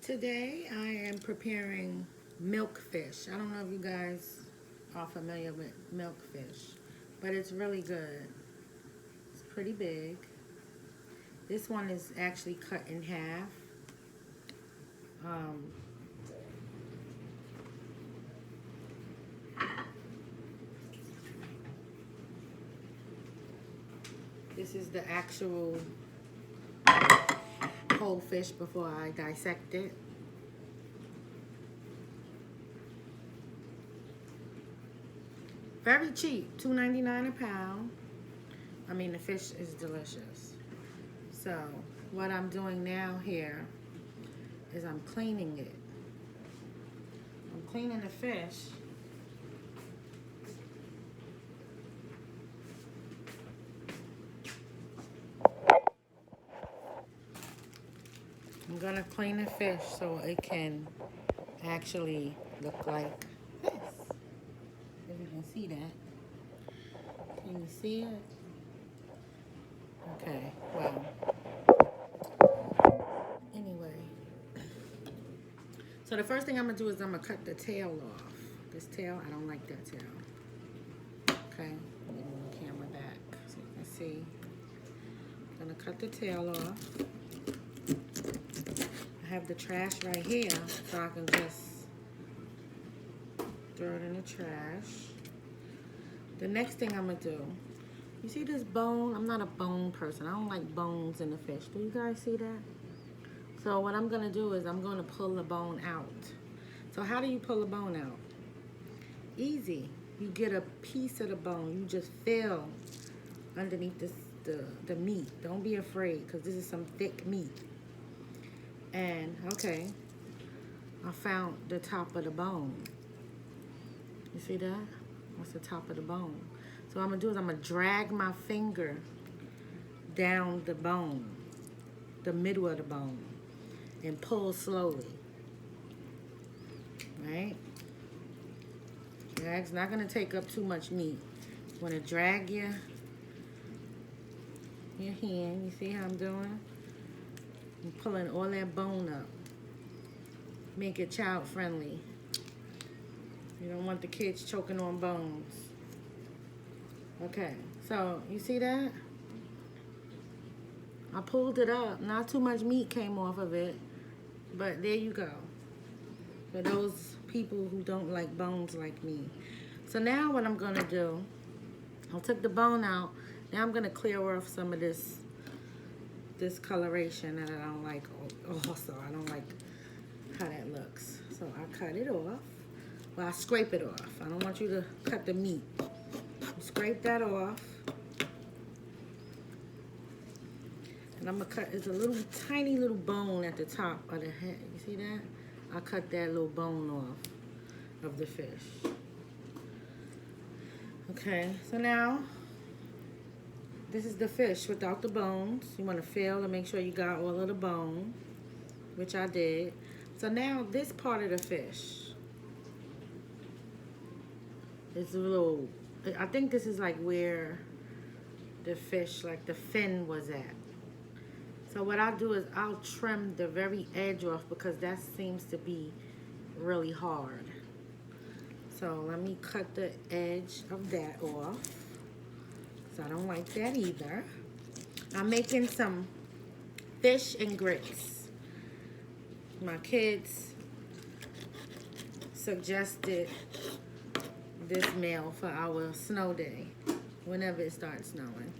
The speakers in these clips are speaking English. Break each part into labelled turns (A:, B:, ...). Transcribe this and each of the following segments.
A: Today I am preparing milkfish. I don't know if you guys are familiar with milkfish, but it's really good. It's pretty big. This one is actually cut in half. Um, this is the actual whole fish before I dissect it. Very cheap, $2.99 a pound. I mean, the fish is delicious. So what I'm doing now here is I'm cleaning it. I'm cleaning the fish. I'm gonna clean the fish so it can actually look like this. If you can see that. Can you see it? Okay, well, anyway. So the first thing I'm gonna do is I'm gonna cut the tail off. This tail, I don't like that tail. Okay, let me move the camera back so you can see. I'm gonna cut the tail off. I have the trash right here, so I can just throw it in the trash. The next thing I'm gonna do, you see this bone? I'm not a bone person. I don't like bones in the fish. Do you guys see that? So what I'm gonna do is I'm gonna pull the bone out. So how do you pull the bone out? Easy. You get a piece of the bone. You just feel underneath the meat. Don't be afraid, because this is some thick meat. And okay, I found the top of the bone. You see that? That's the top of the bone. So what I'm gonna do is I'm gonna drag my finger down the bone, the middle of the bone, and pull slowly. Right? Drag's not gonna take up too much meat. You wanna drag your hand. You see how I'm doing? I'm pulling all that bone up. Make it child friendly. You don't want the kids choking on bones. Okay, so you see that? I pulled it up. Not too much meat came off of it, but there you go. For those people who don't like bones like me. So now what I'm gonna do, I took the bone out. Now I'm gonna clear off some of this coloration that I don't like. Also, I don't like how that looks. So I cut it off. Well, I scrape it off. I don't want you to cut the meat. Scrape that off. And I'm gonna cut, it's a little tiny little bone at the top of the head. You see that? I cut that little bone off of the fish. Okay, so now this is the fish without the bones. You want to feel to make sure you got all of the bone, which I did. So now this part of the fish is a little, I think this is like where the fish, like the fin was at. So what I'll do is I'll trim the very edge off because that seems to be really hard. So let me cut the edge of that off. So I don't like that either. I'm making some fish and grits. My kids suggested this meal for our snow day, whenever it starts snowing.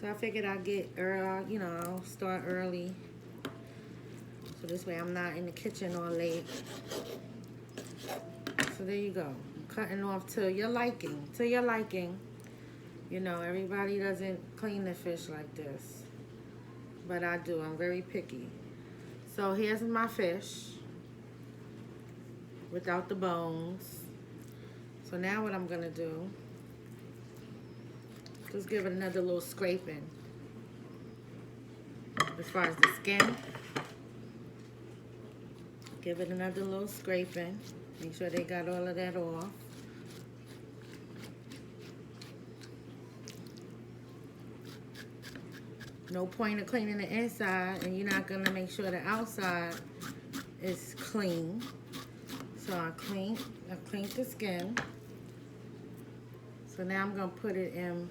A: So I figured I'd get early, you know, I'll start early. So this way I'm not in the kitchen all late. So there you go. I'm cutting off to your liking. To your liking. You know, everybody doesn't clean the fish like this. But I do. I'm very picky. So here's my fish without the bones. So now what I'm going to do, just give it another little scraping. As far as the skin, give it another little scraping. Make sure they got all of that off. No point of cleaning the inside and you're not gonna make sure the outside is clean. So I cleaned the skin. So now I'm gonna put it in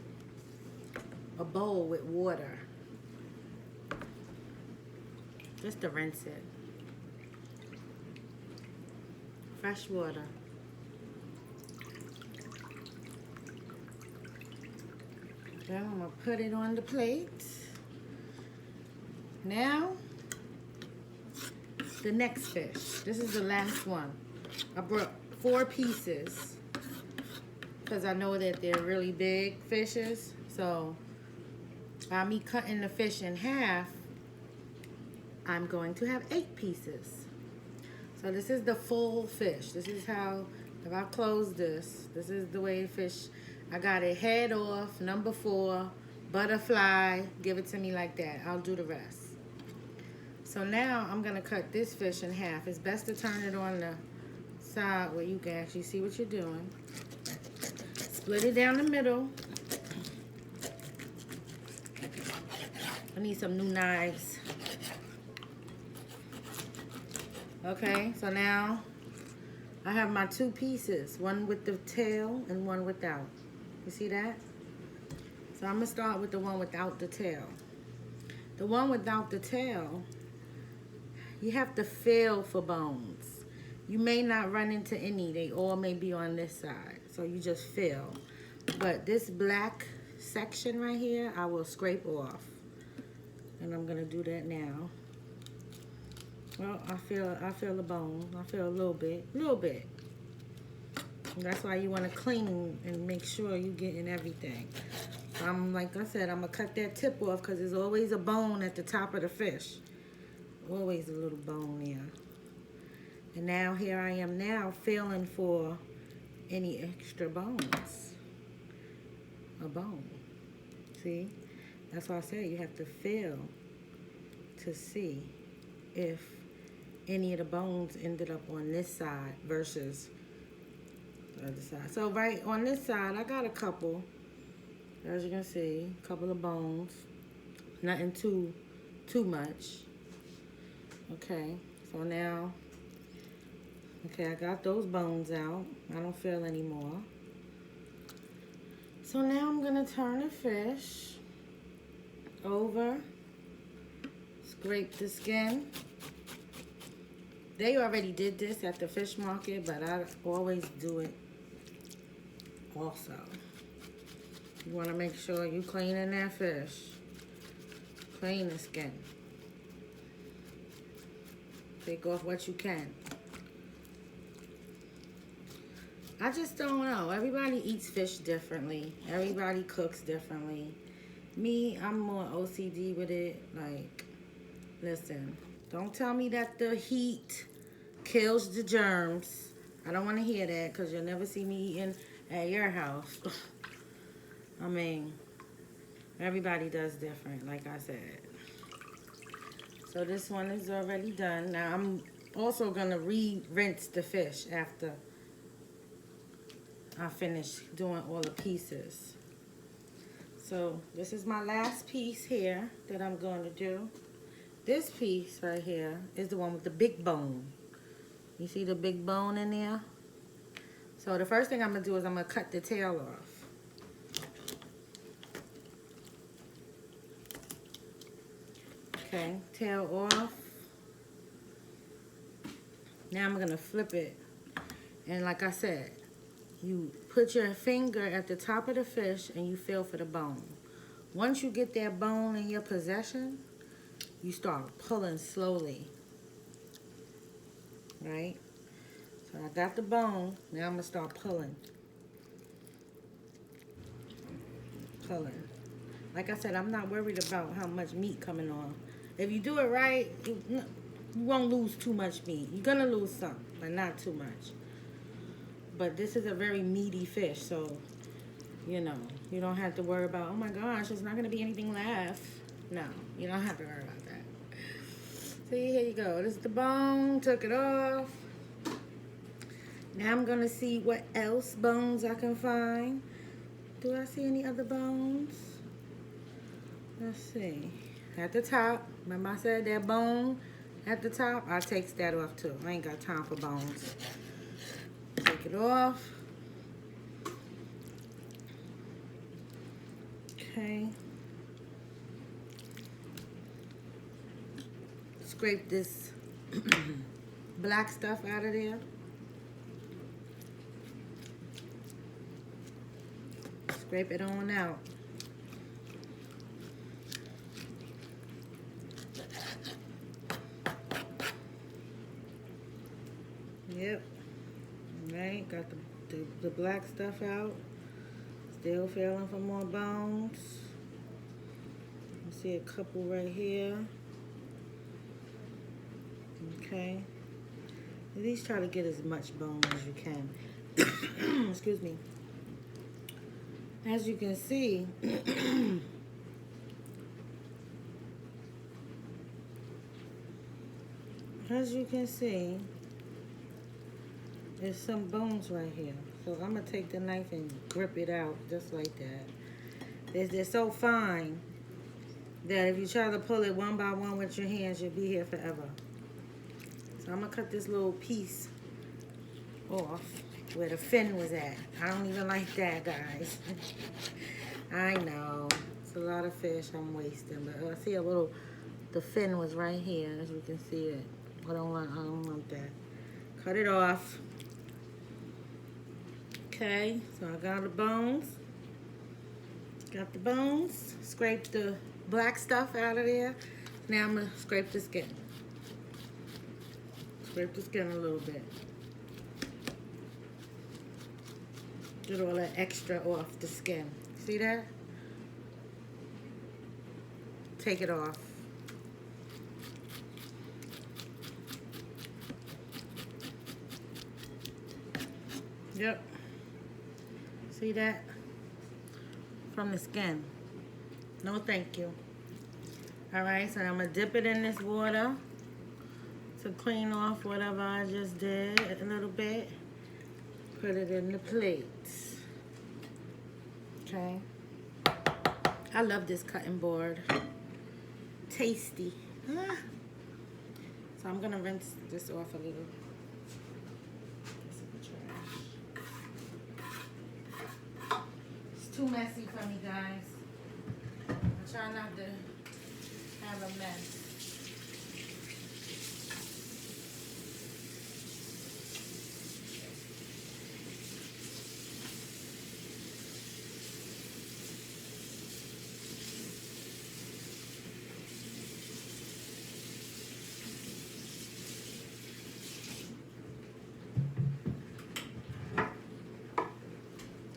A: a bowl with water. Just to rinse it. Fresh water. Then I'm gonna put it on the plate. Now, the next fish. This is the last one. I brought 4 pieces because I know that they're really big fishes. So by me cutting the fish in half, I'm going to have 8 pieces. So this is the full fish. This is how, if I close this, this is the way the fish, I got it head off, number 4, butterfly, give it to me like that. I'll do the rest. So now I'm gonna cut this fish in half. It's best to turn it on the side where you can actually see what you're doing. Split it down the middle. I need some new knives. Okay, so now I have my 2 pieces, one with the tail and one without. You see that? So I'm gonna start with the one without the tail. The one without the tail, you have to feel for bones. You may not run into any, they all may be on this side. So you just feel. But this black section right here, I will scrape off. And I'm gonna do that now. Well, I feel the bone. I feel a little bit. And that's why you want to clean and make sure you're getting everything. Like I said, I'm gonna cut that tip off because there's always a bone at the top of the fish. Always a little bone there. And now here I am now feeling for any extra bones. A bone. See? That's why I said you have to feel to see if any of the bones ended up on this side versus the other side. So right on this side, I got a couple. As you can see, a couple of bones. Nothing too much. Okay, so now, okay, I got those bones out. I don't feel any more. So now I'm gonna turn the fish over, scrape the skin. They already did this at the fish market, but I always do it also. You want to make sure you cleaning that fish. Clean the skin. Take off what you can. I just don't know. Everybody eats fish differently. Everybody cooks differently. Me, I'm more OCD with it. Like, listen. Don't tell me that the heat kills the germs. I don't want to hear that because you'll never see me eating at your house. I mean, everybody does different, like I said. So this one is already done. Now I'm also going to re-rinse the fish after I finish doing all the pieces. So this is my last piece here that I'm going to do. This piece right here is the one with the big bone. You see the big bone in there? So the first thing I'm going to do is I'm going to cut the tail off. Okay, tail off. Now I'm going to flip it. And like I said, you put your finger at the top of the fish and you feel for the bone. Once you get that bone in your possession, you start pulling slowly, right? So I got the bone, now I'm gonna start pulling. Like I said, I'm not worried about how much meat coming on. If you do it right, you won't lose too much meat. You're gonna lose some, but not too much. But this is a very meaty fish, so, you know, you don't have to worry about, oh my gosh, there's not gonna be anything left. No, you don't have to worry about that. See, here you go. This is the bone. Took it off. Now I'm going to see what else bones I can find. Do I see any other bones? Let's see. At the top, remember I said that bone at the top? I take that off too. I ain't got time for bones. Take it off. Okay. Scrape this black stuff out of there. Scrape it on out. Yep. Right, got the black stuff out. Still feeling for more bones. I see a couple right here. Okay. At least try to get as much bone as you can. Excuse me. As you can see, there's some bones right here. So I'm gonna take the knife and grip it out just like that. They're so fine that if you try to pull it one by one with your hands, you'll be here forever. So I'm gonna cut this little piece off where the fin was at. I don't even like that, guys. I know. It's a lot of fish I'm wasting, but I see a little, the fin was right here, as you can see it. I don't want that. Cut it off. Okay, so I got the bones. Got the bones. Scrape the black stuff out of there. Now I'm gonna scrape the skin. Scrape the skin a little bit. Get all that extra off the skin. See that? Take it off. Yep. See that? From the skin. No thank you. Alright, so I'm going to dip it in this water to clean off whatever I just did a little bit. Put it in the plate. Okay. I love this cutting board. Tasty. Ah. So I'm going to rinse this off a little. Too messy for me, guys. I try not to have a mess.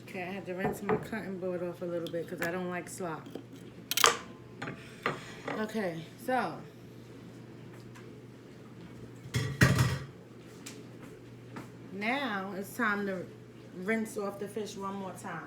A: Okay, I had to rinse my cutting board off a little bit because I don't like slop. Okay, so now it's time to rinse off the fish one more time.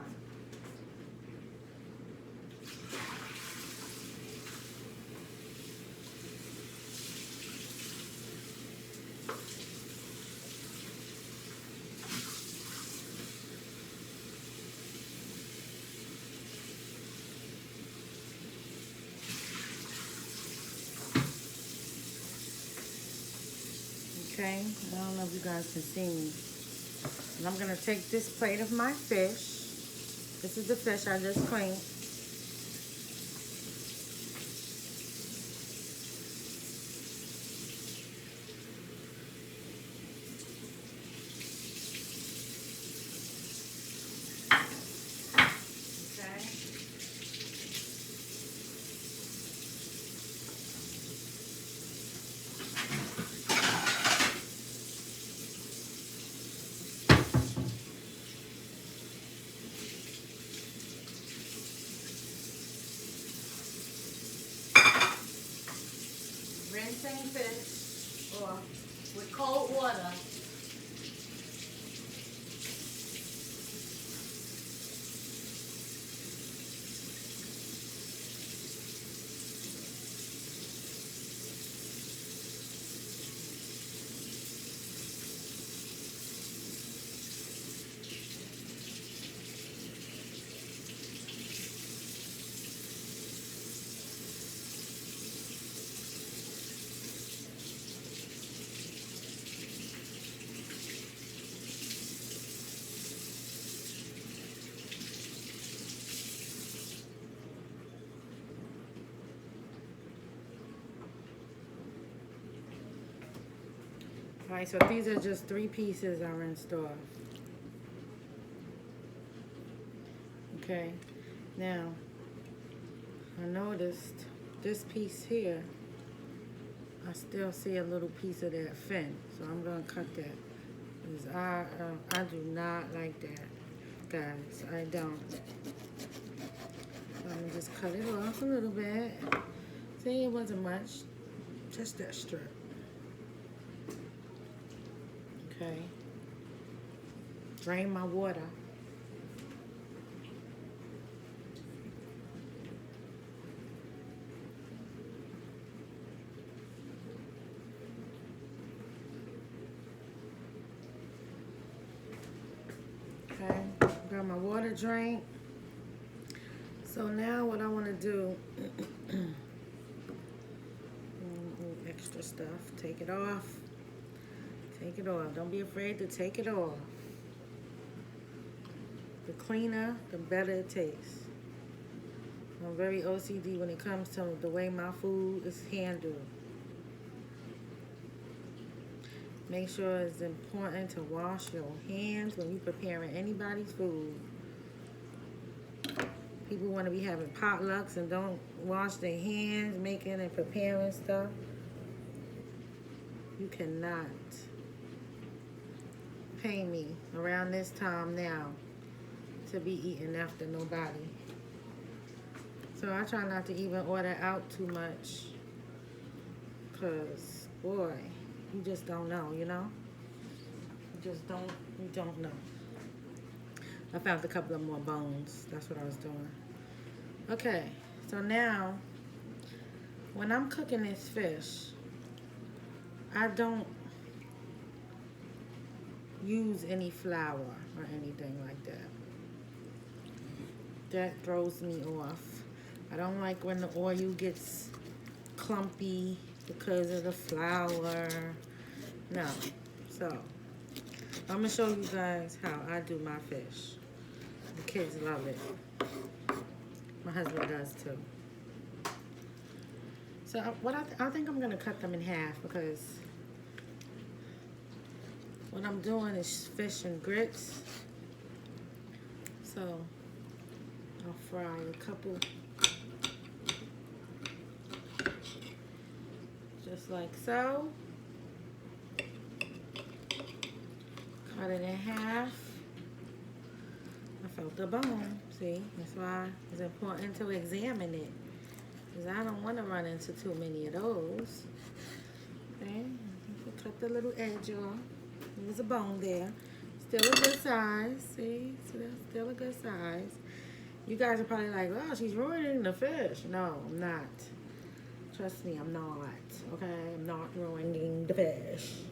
A: Okay, I don't know if you guys can see me. And I'm gonna take this plate of my fish. This is the fish I just cleaned. Rinsing fish off with cold water. Alright, so these are just 3 pieces I rinsed off. Okay, now I noticed this piece here, I still see a little piece of that fin, so I'm gonna cut that. Because I do not like that, guys. I don't. So I'm gonna just cut it off a little bit. See, it wasn't much, just that strip. Okay. Drain my water. Okay, got my water drained. So now what I want to do, extra stuff, take it off. Take it off. Don't be afraid to take it off. The cleaner, the better it tastes. I'm very OCD when it comes to the way my food is handled. Make sure it's important to wash your hands when you're preparing anybody's food. People want to be having potlucks and don't wash their hands making and preparing stuff. You cannot pay me around this time now to be eating after nobody. So I try not to even order out too much, because boy, you just don't know, you know? You don't know. I found a couple of more bones. That's what I was doing. Okay, so now when I'm cooking this fish, I don't use any flour or anything like that. That throws me off. I don't like when the oil gets clumpy because of the flour. No. So, I'm going to show you guys how I do my fish. The kids love it. My husband does too. So, what I think I'm going to cut them in half, because what I'm doing is fish and grits. So, I'll fry a couple, just like so. Cut it in half. I felt the bone, see? That's why it's important to examine it, because I don't want to run into too many of those. Okay, cut the little edge off. There's a bone there. Still a good size, see? So that's still a good size. You guys are probably like, oh, she's ruining the fish. No, I'm not. Trust me, I'm not. Okay, I'm not ruining the fish.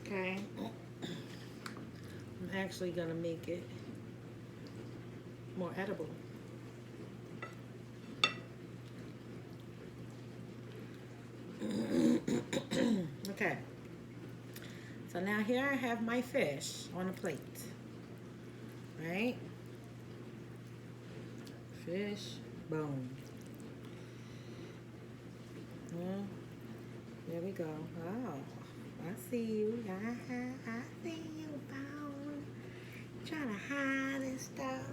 A: Okay. I'm actually gonna make it more edible. Okay. So now here I have my fish on a plate. Right? Fish bone. There we go. Oh, I see you. I see you, bone. Trying to hide and stuff.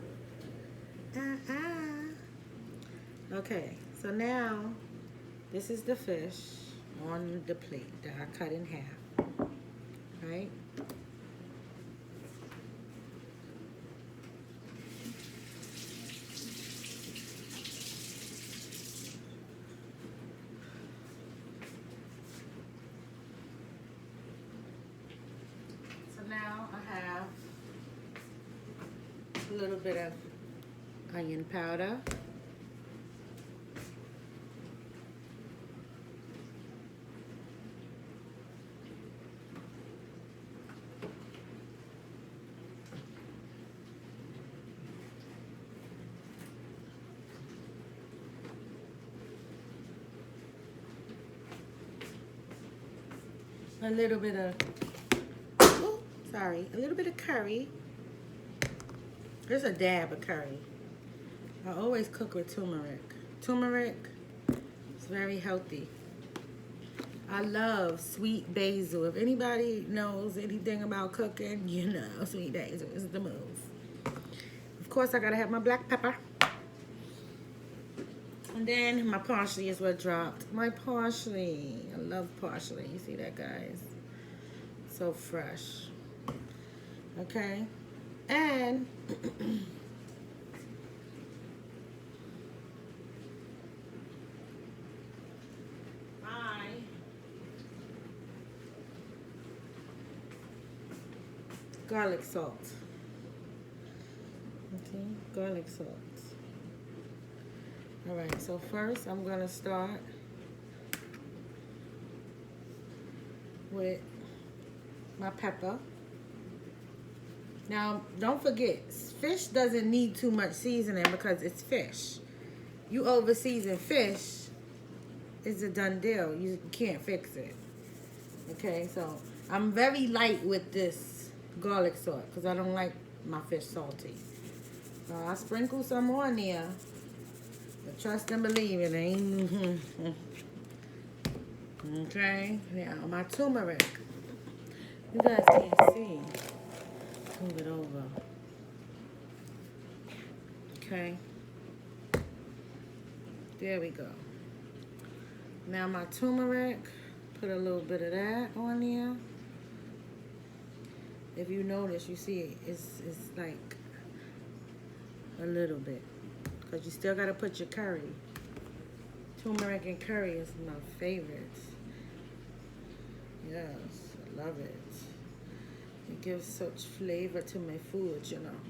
A: Okay, so now this is the fish on the plate that I cut in half. Right? Now I have a little bit of onion powder. A little bit of a little bit of curry. There's a dab of curry. I always cook with turmeric. Turmeric is very healthy. I love sweet basil. If anybody knows anything about cooking, you know sweet basil is the move. Of course, I gotta have my black pepper. And then my parsley is what dropped. My parsley. I love parsley. You see that, guys? So fresh. Okay. And my garlic salt. Okay, garlic salt. All right, so first I'm gonna start with my pepper. Now, don't forget, fish doesn't need too much seasoning because it's fish. You over season fish, it's a done deal. You can't fix it. Okay, so I'm very light with this garlic salt because I don't like my fish salty. So I sprinkle some more in there. But trust and believe it ain't. Okay, now my turmeric. You guys can't see. Move it over. Okay. There we go. Now my turmeric, put a little bit of that on there. If you notice, you see it's like a little bit. Because you still got to put your curry. Turmeric and curry is my favorites. Yes, I love it. It gives such flavor to my food, you know.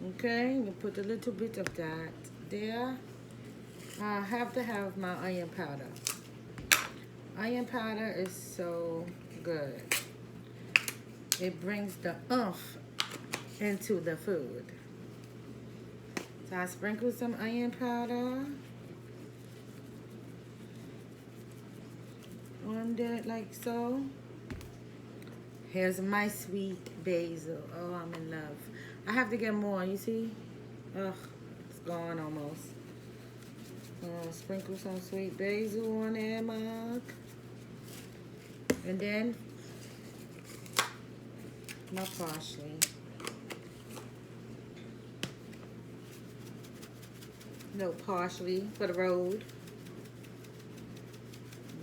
A: Okay, you put a little bit of that there. I have to have my onion powder. Onion powder is so good. It brings the oomph into the food. So I sprinkle some onion powder on that like so. Here's my sweet basil. Oh, I'm in love. I have to get more, you see? Ugh, it's gone almost. Sprinkle some sweet basil on there, Mark. And then my parsley. No parsley for the road.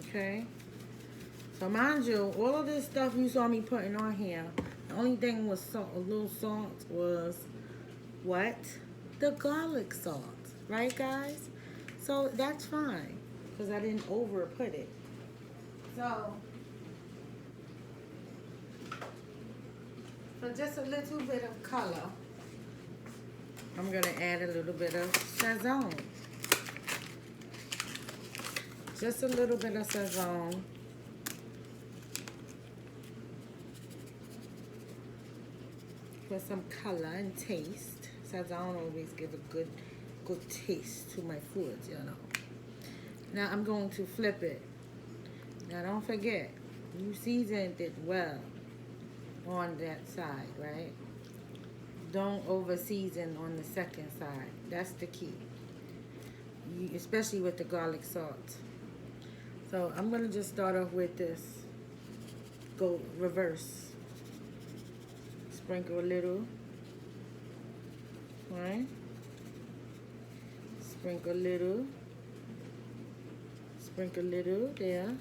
A: Okay. So mind you, all of this stuff you saw me putting on here, the only thing was salt, a little salt was what? The garlic salt, right guys? So that's fine, because I didn't over put it. So, for just a little bit of color, I'm gonna add a little bit of Sazon. Just a little bit of Sazon. For some color and taste. Sazon always give a good taste to my foods, you know. Now I'm going to flip it. Now don't forget, you seasoned it well on that side, right? Don't over season on the second side. That's the key. Especially with the garlic salt. So I'm gonna just start off with this. Go reverse. Sprinkle a little. Right? Sprinkle a little. Sprinkle a little there.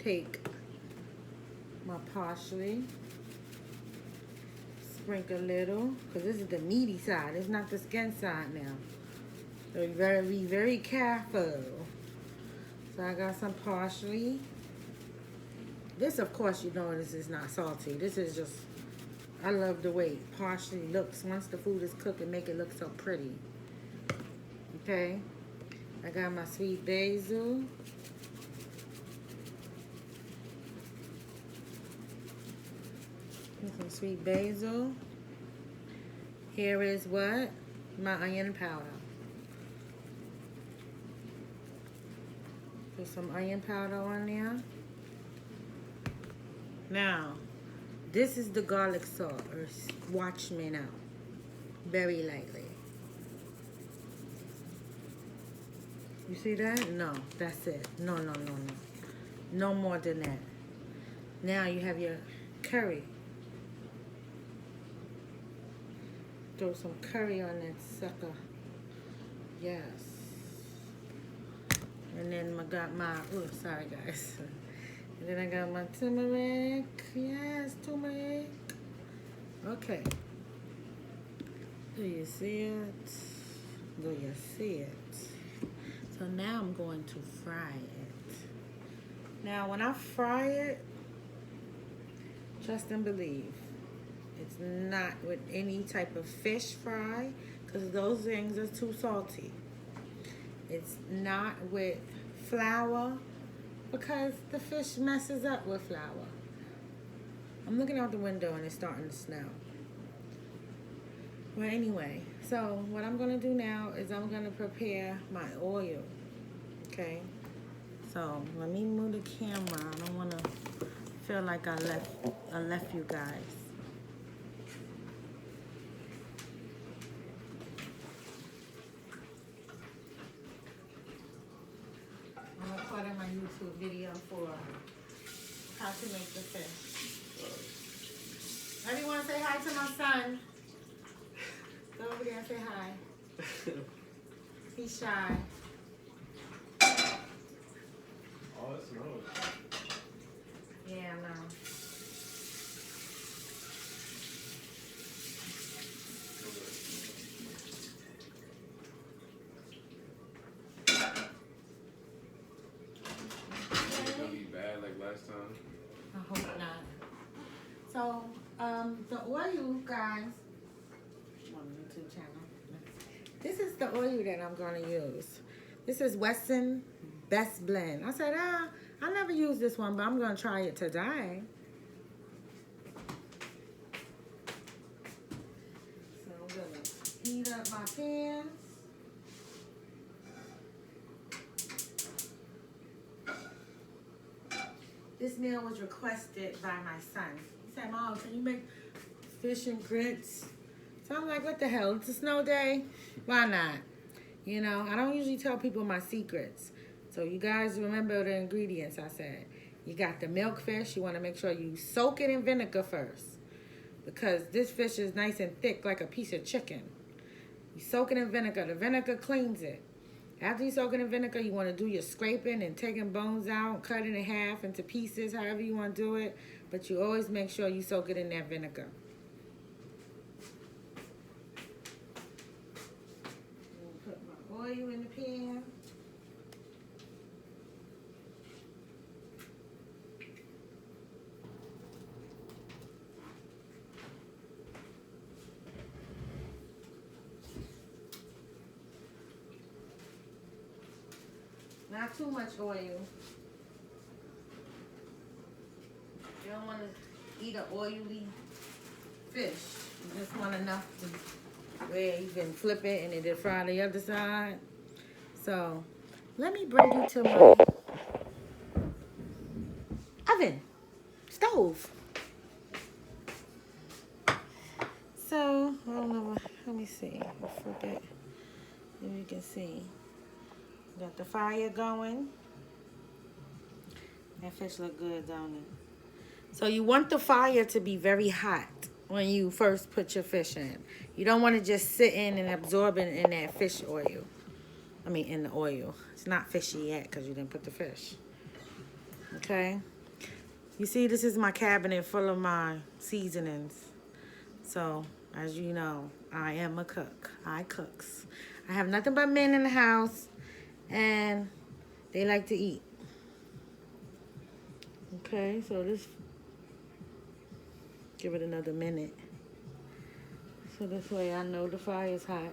A: Take my parsley. Sprinkle a little, because this is the meaty side. It's not the skin side now. So you better be very careful. So I got some parsley. This, of course, you know this is not salty. This is just, I love the way parsley looks. Once the food is cooked, it make it look so pretty. Okay. I got my sweet basil. Some sweet basil. Here is what? My onion powder. Put some onion powder on there. Now, this is the garlic salt, or watch me now. Very lightly. You see that? No, that's it. No, no, no, no. No more than that. Now you have your curry. Throw some curry on that sucker. Yes. And then I got my, oh, sorry guys. And then I got my turmeric. Yes, turmeric. Okay. Do you see it? Do you see it? So now I'm going to fry it. Now when I fry it, trust and believe, it's not with any type of fish fry because those things are too salty. It's not with flour because the fish messes up with flour. I'm looking out the window and it's starting to snow. Well, anyway, so what I'm going to do now is I'm going to prepare my oil, okay? So let me move the camera. I don't want to feel like I left you guys. I'm recording my YouTube video for how to make the fish. Everyone say hi to my son. Go over there and say hi. He's shy.
B: Oh, it smells.
A: Yeah, I know.
B: It's gonna be bad like last time.
A: I hope not. So, the oil, guys, on the YouTube channel. This is the oil that I'm going to use. This is Wesson Best Blend. I said, I never used this one, but I'm going to try it today. So I'm going to heat up my pans. This meal was requested by my son. He said, Mom, can you make fish and grits? So I'm like, what the hell? It's a snow day. Why not? You know, I don't usually tell people my secrets. So you guys remember the ingredients I said. You got the milk fish. You want to make sure you soak it in vinegar first. Because this fish is nice and thick like a piece of chicken. You soak it in vinegar. The vinegar cleans it. After you soak it in vinegar, you want to do your scraping and taking bones out, cut it in half into pieces, however you want to do it. But you always make sure you soak it in that vinegar. Put my oil in the pan. Not too much oil. You don't want to eat an oily fish. You just want enough to where you can flip it and it'll fry the other side. So let me bring you to my oven, stove. So I don't know. Let me see. I forget if you can see. Got the fire going. That fish look good, don't it? So you want the fire to be very hot when you first put your fish in. You don't want to just sit in and absorb it in that fish oil. I mean, in the oil. It's not fishy yet because you didn't put the fish. Okay? You see, this is my cabinet full of my seasonings. So, as you know, I am a cook. I cooks. I have nothing but men in the house. And they like to eat. Okay, so this, give it another minute. So this way I know the fire is hot.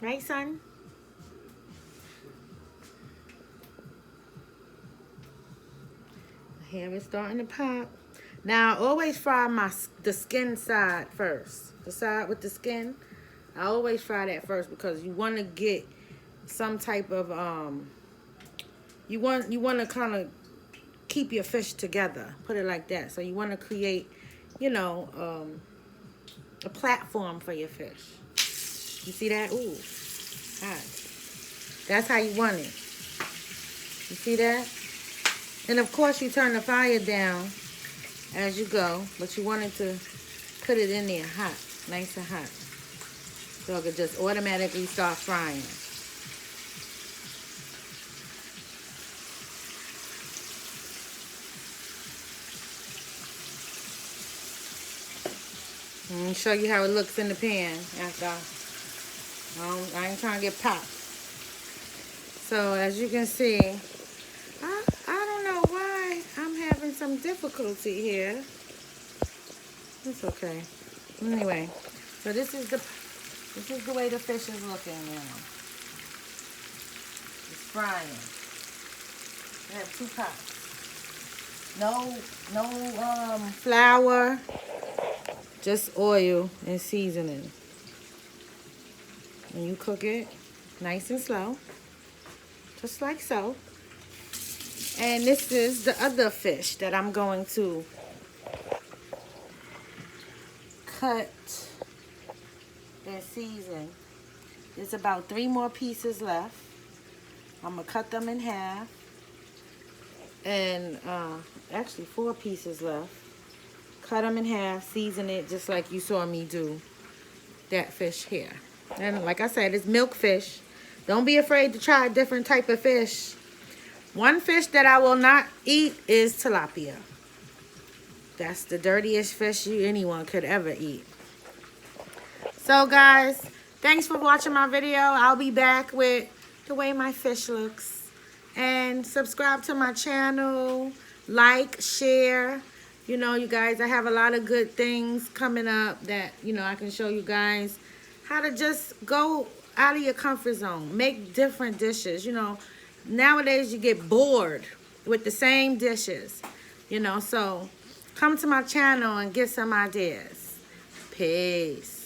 A: Right, son? The hair is starting to pop. Now, I always fry the skin side first. The side with the skin. I always fry that first because you want to get some type of you want to kind of keep your fish together, put it like that. So you want to create, you know, a platform for your fish. You see that? Ooh, hot. That's how you want it. You see that? And of course you turn the fire down as you go, but you want it to put it in there hot, nice and hot. So it could just automatically start frying. And show you how it looks in the pan after I ain't trying to get popped. So as you can see, I don't know why I'm having some difficulty here. It's okay. Anyway, so this is the way the fish is looking now. It's frying. I have 2 pots. No flour, just oil and seasoning. And you cook it nice and slow, just like so. And this is the other fish that I'm going to cut and season. There's about 3 more pieces left. I'm gonna cut them in half. And actually 4 pieces left. Cut them in half, season it just like you saw me do that fish here. And like I said, it's milk fish. Don't be afraid to try a different type of fish. One fish that I will not eat is tilapia. That's the dirtiest fish anyone could ever eat. So guys, thanks for watching my video. I'll be back with the way my fish looks. And subscribe to my channel. Like, share. You know, you guys, I have a lot of good things coming up that, you know, I can show you guys how to just go out of your comfort zone. Make different dishes. You know, nowadays you get bored with the same dishes. You know, so come to my channel and get some ideas. Peace.